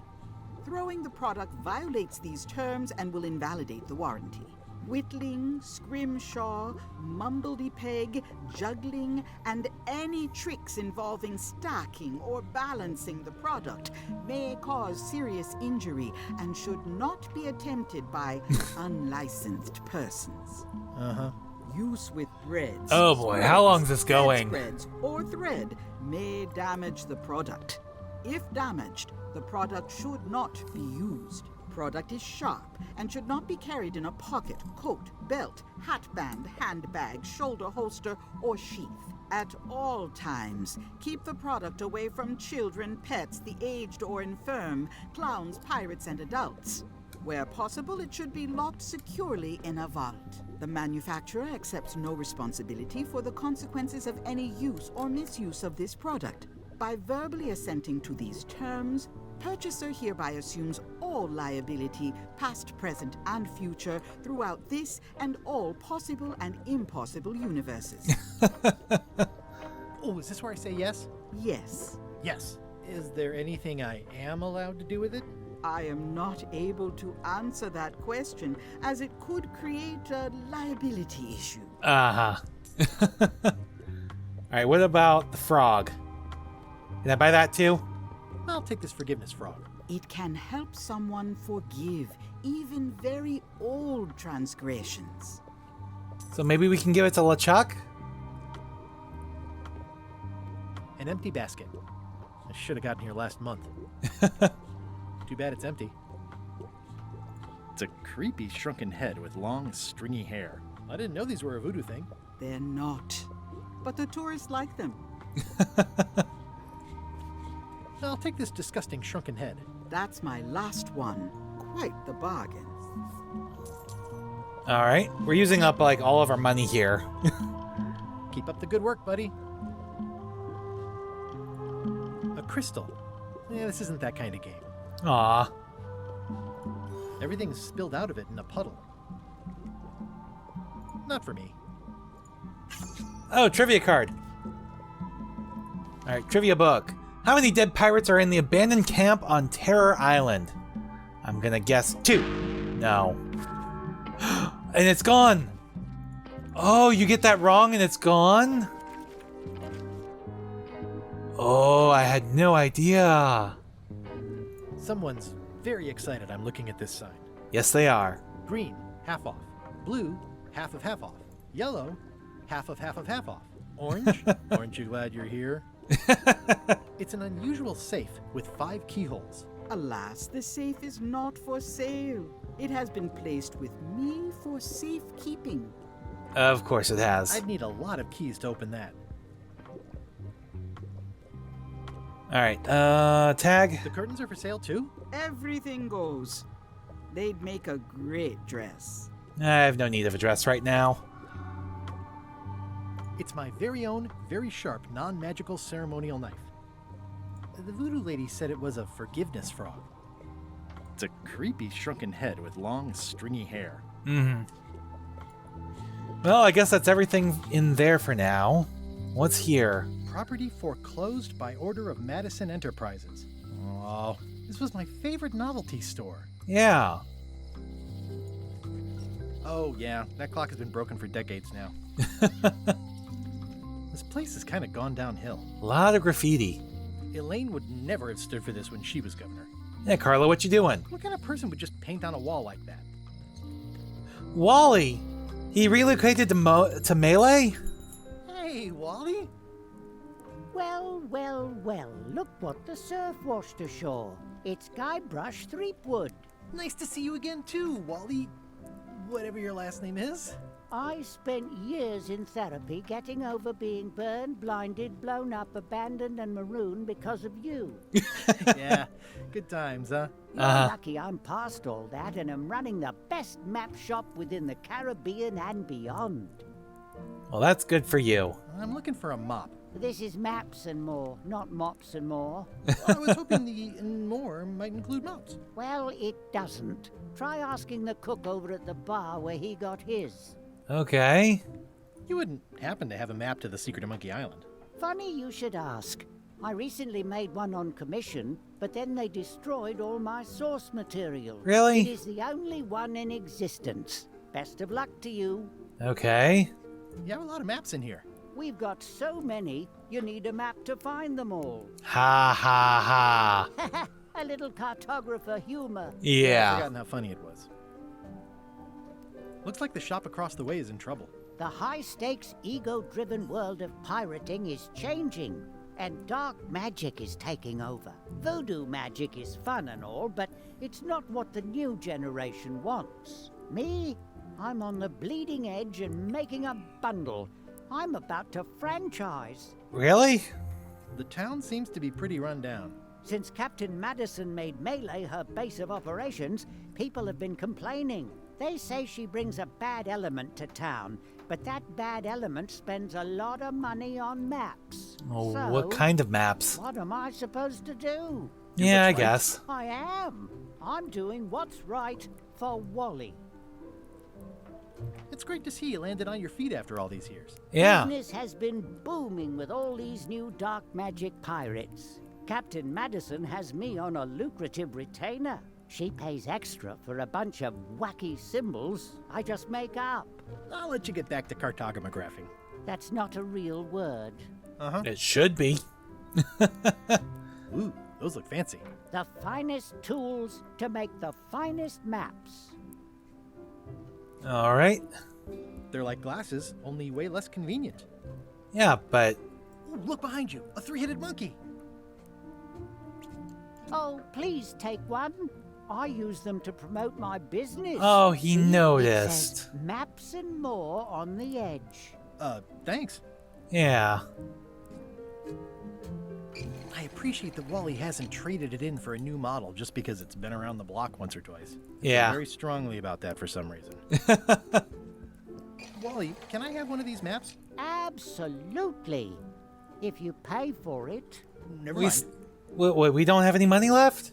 Throwing the product violates these terms and will invalidate the warranty. Whittling, scrimshaw, mumbledy-peg, juggling, and any tricks involving stacking or balancing the product may cause serious injury and should not be attempted by unlicensed persons. Uh-huh. Use with breads. Oh boy, how long is this going? Spreads or thread may damage the product. If damaged, the product should not be used. Product is sharp and should not be carried in a pocket, coat, belt, hatband, handbag, shoulder holster, or sheath. At all times, keep the product away from children, pets, the aged or infirm, clowns, pirates, and adults. Where possible, it should be locked securely in a vault. The manufacturer accepts no responsibility for the consequences of any use or misuse of this product. By verbally assenting to these terms, purchaser hereby assumes all liability, past, present, and future, throughout this and all possible and impossible universes. Oh, is this where I say yes? Yes. Yes. Is there anything I am allowed to do with it? I am not able to answer that question, as it could create a liability issue. Uh-huh. Alright, what about the frog? Can I buy that too? I'll take this forgiveness frog. It can help someone forgive even very old transgressions. So maybe we can give it to LeChuck? An empty basket. I should have gotten here last month. Too bad it's empty. It's a creepy shrunken head with long, stringy hair. I didn't know these were a voodoo thing. They're not. But the tourists like them. I'll take this disgusting shrunken head. That's my last one. Quite the bargain. Alright, we're using up like all of our money here. Keep up the good work, buddy. A crystal. Yeah, this isn't that kind of game. Aw. Everything's spilled out of it in a puddle. Not for me. Oh, trivia card. Alright, trivia book. How many dead pirates are in the abandoned camp on Terror Island? I'm gonna guess 2. No. And it's gone! Oh, you get that wrong and it's gone? Oh, I had no idea. Someone's very excited I'm looking at this sign. Yes, they are. Green, half off. Blue, half of half off. Yellow, half of half of half off. Orange, aren't you glad you're here? It's an unusual safe with 5 keyholes. Alas, the safe is not for sale. It has been placed with me for safekeeping. Of course it has. I'd need a lot of keys to open that. Alright, tag. The curtains are for sale too? Everything goes. They'd make a great dress. I have no need of a dress right now. It's my very own, very sharp, non-magical ceremonial knife. The voodoo lady said it was a forgiveness frog. It's a creepy shrunken head with long, stringy hair. Mm-hmm. Well, I guess that's everything in there for now. What's here? Property foreclosed by order of Madison Enterprises. Oh, this was my favorite novelty store. Yeah. Oh, yeah, that clock has been broken for decades now. This place has kind of gone downhill. A lot of graffiti. ELAINE would never have stood for this when she was governor. Yeah, Carla, what you doing? What kind of person would just paint on a wall like that? Wally! He relocated to Melee? Hey, Wally! Well, well, well, look what the surf washed ashore. It's Guybrush Threepwood. Nice to see you again too, Wally. Whatever your last name is. I spent years in therapy getting over being burned, blinded, blown up, abandoned, and marooned because of you. Yeah, good times, huh? You're lucky I'm past all that and am running the best map shop within the Caribbean and beyond. Well, that's good for you. I'm looking for a mop. This is maps and more, not mops and more. I was hoping the and more might include mops. Well, it doesn't. Try asking the cook over at the bar where he got his. Okay. You wouldn't happen to have a map to the secret of Monkey Island. Funny you should ask. I recently made one on commission, but then they destroyed all my source material. Really? It is the only one in existence. Best of luck to you. Okay. You have a lot of maps in here. We've got so many, you need a map to find them all. Ha ha ha. A little cartographer humor. I've Yeah. forgotten how funny it was. Looks like the shop across the way is in trouble. The high-stakes, ego-driven world of pirating is changing, and dark magic is taking over. Voodoo magic is fun and all, but it's not what the new generation wants. Me? I'm on the bleeding edge and making a bundle. I'm about to franchise. Really? The town seems to be pretty run down. Since Captain Madison made Melee her base of operations, people have been complaining. They say she brings a bad element to town, but that bad element spends a lot of money on maps. Oh, So, what kind of maps? What am I supposed to do? Yeah, I guess. I am. I'm doing what's right for Wally. It's great to see you landed on your feet after all these years. Yeah. Business has been booming with all these new dark magic pirates. Captain Madison has me on a lucrative retainer. She pays extra for a bunch of wacky symbols I just make up. I'll let you get back to cartographing. That's not a real word. Uh-huh. It should be. Ooh, those look fancy. The finest tools to make the finest maps. All right. They're like glasses, only way less convenient. Yeah, but Ooh, look behind you, a three-headed monkey. Oh, please take one. I use them to promote my business. oh, he See, it noticed. says maps and more on the edge. Thanks. Yeah. I appreciate that Wally hasn't traded it in for a new model just because it's been around the block once or twice. I feel Yeah. very strongly about that for some reason. Wally, can I have one of these maps? Absolutely. If you pay for it. Never We, mind. wait, we don't have any money left?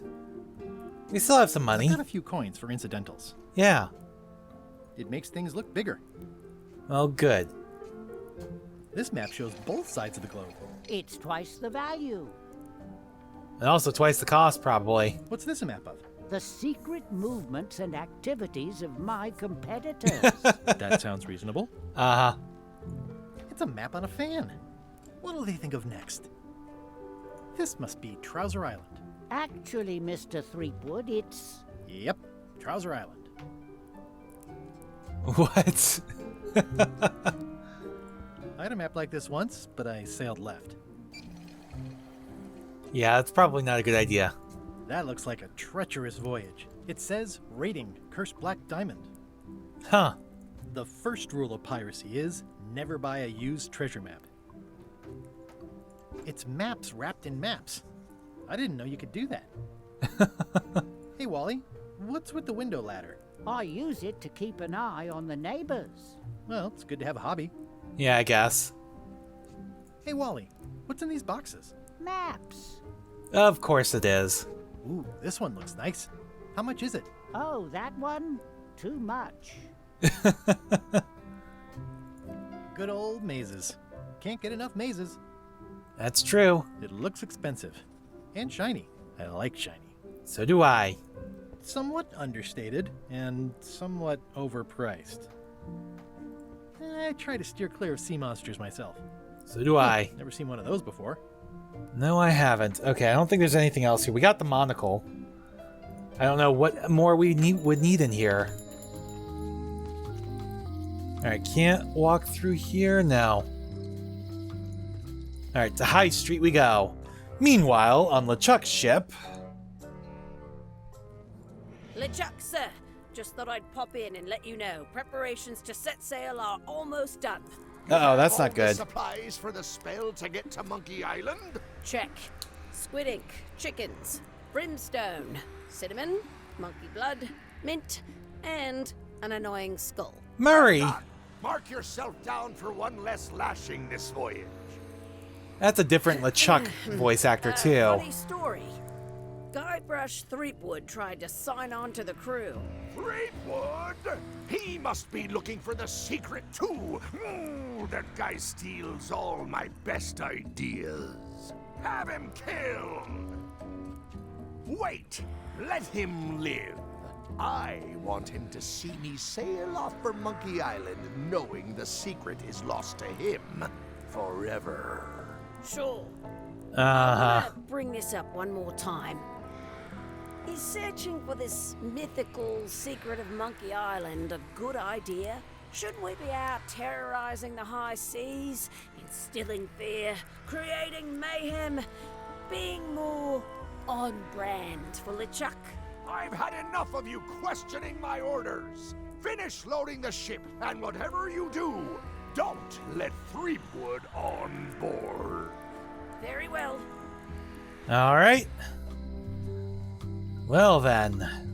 We still have some money. I've got a few coins for incidentals. Yeah. It makes things look bigger. Well, good. This map shows both sides of the globe. It's twice the value. And also twice the cost, probably. What's this a map of? The secret movements and activities of my competitors. That sounds reasonable. Uh-huh. It's a map on a fan. What'll they think of next? This must be Trouser Island. Actually, Mr. Threepwood, it's... Yep, Trouser Island. What? I had a map like this once, but I sailed left. Yeah, that's probably not a good idea. That looks like a treacherous voyage. It says, rating, Cursed Black Diamond. Huh. The first rule of piracy is, never buy a used treasure map. It's maps wrapped in maps. I didn't know you could do that. Hey, Wally, what's with the window ladder? I use it to keep an eye on the neighbors. Well, it's good to have a hobby. Yeah, I guess. Hey, Wally, what's in these boxes? Maps. Of course it is. Ooh, this one looks nice. How much is it? Oh, that one? Too much. Good old mazes. Can't get enough mazes. That's true. It looks expensive. And shiny. I like shiny. So do I. Somewhat understated and somewhat overpriced. I try to steer clear of sea monsters myself. So do I. Never seen one of those before. No, I haven't. Okay, I don't think there's anything else here. We got the monocle. I don't know what more we would need in here. Alright, can't walk through here? No. Alright, to High Street we go. Meanwhile, on LeChuck's ship... LeChuck, sir. Just thought I'd pop in and let you know. Preparations to set sail are almost done. Uh-oh, that's not All good. the supplies for the spell to get to Monkey Island? Check. Squid ink, chickens, brimstone, cinnamon, monkey blood, mint, and an annoying skull. Murray! Mark yourself down for one less lashing this voyage. That's a different LeChuck voice actor too. Funny story. Guybrush Threepwood tried to sign on to the crew. Threepwood? He must be looking for the secret too. That guy steals all my best ideas. Have him killed. Wait, let him live. I want him to see me sail off for Monkey Island knowing the secret is lost to him forever. Sure. Uh-huh. I wanna bring this up one more time. Is searching for this mythical secret of Monkey Island a good idea? Shouldn't we be out terrorizing the high seas, instilling fear, creating mayhem, being more on brand for LeChuck? I've had enough of you questioning my orders. Finish loading the ship, and whatever you do, don't let Threepwood on board. Very well. All right. Well then.